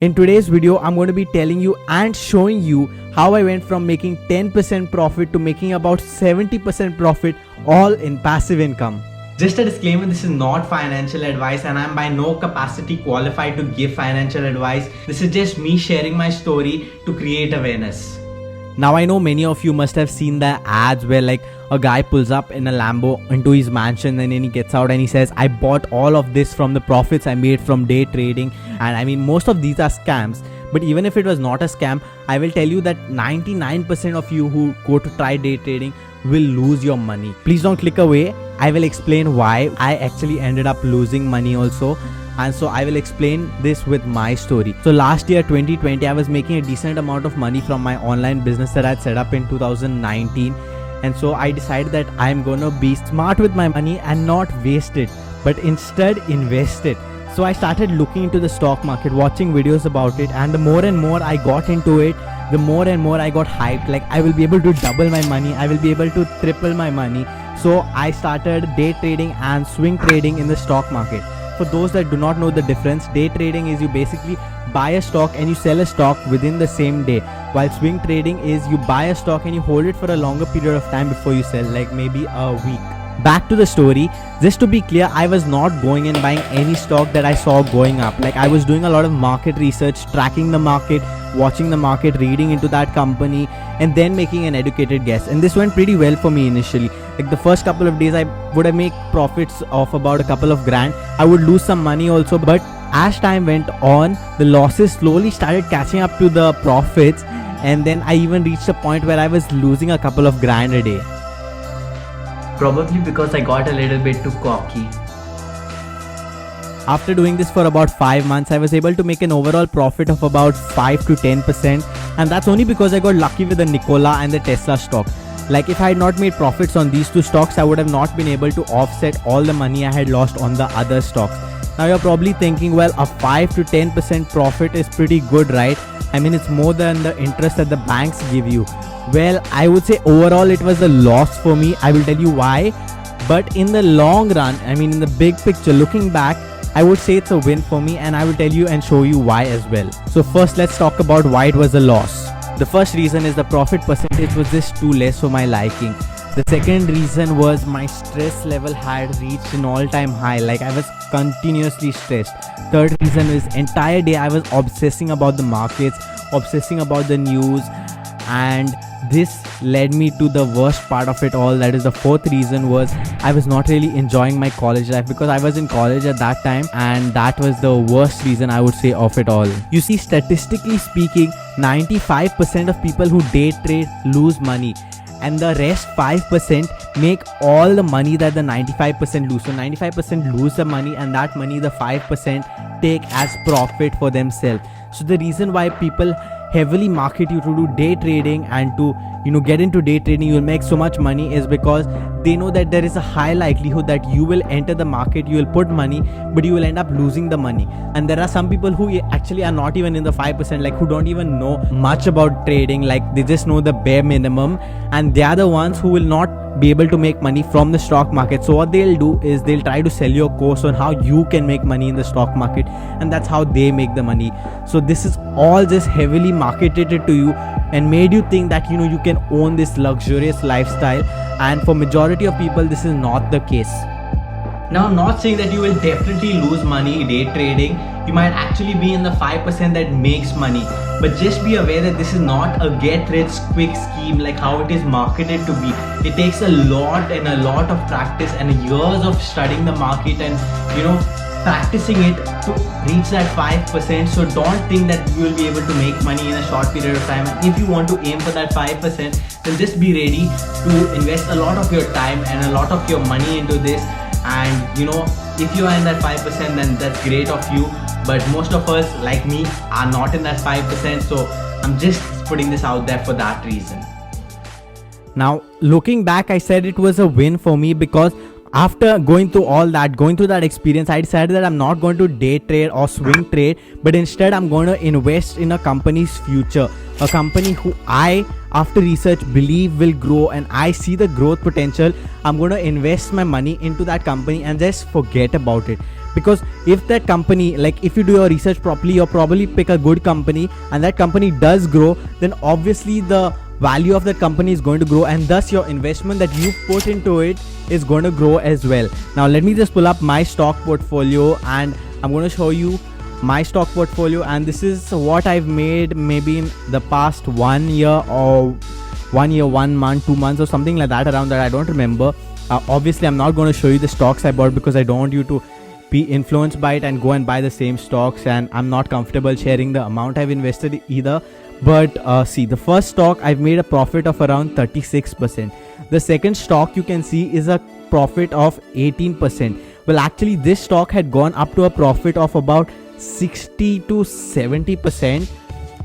In today's video, I'm going to be telling you and showing you how I went from making 10% profit to making about 70% profit, all in passive income. Just a disclaimer, this is not financial advice and I'm by no capacity qualified to give financial advice. This is just me sharing my story to create awareness. Now I know many of you must have seen the ads where like a guy pulls up in a Lambo into his mansion and then he gets out and he says, I bought all of this from the profits I made from day trading. And I mean, most of these are scams. But even if it was not a scam, I will tell you that 99% of you who go to try day trading will lose your money. Please don't click away. I will explain why I actually ended up losing money also. And so I will explain this with my story. So last year 2020, I was making a decent amount of money from my online business that I had set up in 2019. And so I decided that I'm gonna be smart with my money and not waste it, but instead invest it. So I started looking into the stock market, watching videos about it, and the more and more I got into it, the more and more I got hyped. Like I will be able to double my money, I will be able to triple my money. So I started day trading and swing trading in the stock market. For those that do not know the difference, day trading is you basically buy a stock and you sell a stock within the same day, while swing trading is you buy a stock and you hold it for a longer period of time before you sell, like maybe a week. Back to the story, just to be clear, I was not going and buying any stock that I saw going up. Like I was doing a lot of market research, tracking the market, watching the market, reading into that company, and then making an educated guess. And this went pretty well for me initially. Like the first couple of days I would have made profits of about a couple of grand. I would lose some money also, but as time went on, the losses slowly started catching up to the profits, and then I even reached a point where I was losing a couple of grand a day. Probably because I got a little bit too cocky. After doing this for about 5 months, I was able to make an overall profit of about 5 to 10%, and that's only because I got lucky with the Nikola and the Tesla stock. Like if I had not made profits on these two stocks, I would have not been able to offset all the money I had lost on the other stocks. Now you're probably thinking, well, a 5 to 10% profit is pretty good, right? I mean, it's more than the interest that the banks give you. Well, I would say overall it was a loss for me. I will tell you why. But in the long run, I mean in the big picture, looking back, I would say it's a win for me, and I will tell you and show you why as well. So first, let's talk about why it was a loss. The first reason is the profit percentage was just too less for my liking. The second reason was my stress level had reached an all-time high. Like I was continuously stressed. Third reason is entire day I was obsessing about the markets, obsessing about the news, and this led me to the worst part of it all. That is the fourth reason was I was not really enjoying my college life, because I was in college at that time, and that was the worst reason I would say of it all. You see, statistically speaking, 95% of people who day trade lose money, and the rest 5% make all the money that the 95% lose. So 95% lose the money, and that money the 5% take as profit for themselves. So the reason why people heavily market you to do day trading and to get into day trading, you will make so much money, is because they know that there is a high likelihood that you will enter the market, you will put money, but you will end up losing the money. And there are some people who actually are not even in the 5%, like who don't even know much about trading, like they just know the bare minimum, and they are the ones who will not be able to make money from the stock market. So what they'll do is they'll try to sell you a course on how you can make money in the stock market, and that's how they make the money. So this is all just heavily marketed to you and made you think that you can own this luxurious lifestyle, and for majority of people this is not the case. Now, I'm not saying that you will definitely lose money day trading. You might actually be in the 5% that makes money, but just be aware that this is not a get rich quick scheme like how it is marketed to be. It takes a lot of practice and years of studying the market and practicing it to reach that 5%. So don't think that you will be able to make money in a short period of time. And if you want to aim for that 5%, then just be ready to invest a lot of your time and a lot of your money into this. And if you are in that 5%, then that's great of you, but most of us like me are not in that 5%. So I'm just putting this out there for that reason. Now looking back, I said it was a win for me, because after going through that experience, I decided that I'm not going to day trade or swing trade, but instead I'm going to invest in a company's future, a company who I, after research, believe will grow, and I see the growth potential. I'm going to invest my money into that company and just forget about it. because if that company, like if you do your research properly, you'll probably pick a good company and that company does grow, then obviously the value of that company is going to grow, and thus your investment that you put into it is going to grow as well. Now let me just pull up my stock portfolio and I'm going to show you my stock portfolio, and this is what I've made maybe in the past 1 year or 1 year, 1 month, 2 months or something like that, around that. I don't remember. Obviously I'm not going to show you the stocks I bought because I don't want you to be influenced by it and go and buy the same stocks, and I'm not comfortable sharing the amount I've invested either. But see, the first stock I've made a profit of around 36%. The second stock you can see is a profit of 18%. Well, actually this stock had gone up to a profit of about 60 to 70%,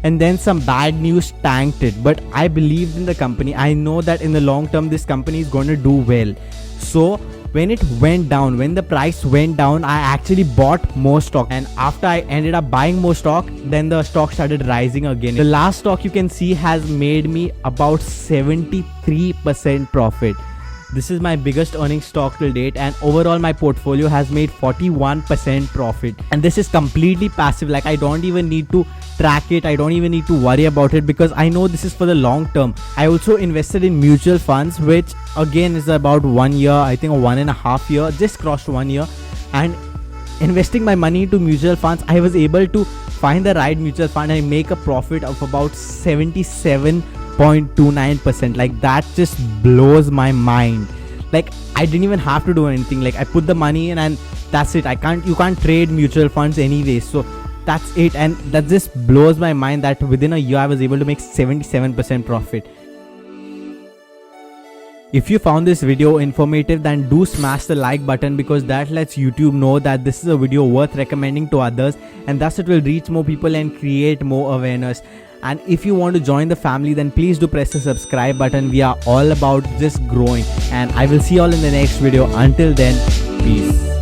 and then some bad news tanked it. But I believed in the company. I know that in the long term this company is going to do well. So when it went down, when the price went down, I actually bought more stock, and after I ended up buying more stock, then the stock started rising again. The last stock you can see has made me about 73% profit. This is my biggest earning stock till date, and overall my portfolio has made 41% profit, and this is completely passive. Like I don't even need to track it, I don't even need to worry about it because I know this is for the long term. I also invested in mutual funds, which again is about 1 year, I think, or 1.5 year, just crossed 1 year. And investing my money into mutual funds, I was able to find the right mutual fund and make a profit of about 77.29%. Like that just blows my mind. Like I didn't even have to do anything. Like I put the money in and that's it. You can't trade mutual funds anyway, so that's it. And that just blows my mind that within a year I was able to make 77% profit. If you found this video informative, then do smash the like button because that lets YouTube know that this is a video worth recommending to others, and thus it will reach more people and create more awareness. And if you want to join the family, then please do press the subscribe button. We are all about just growing, and I will see you all in the next video. Until then, peace.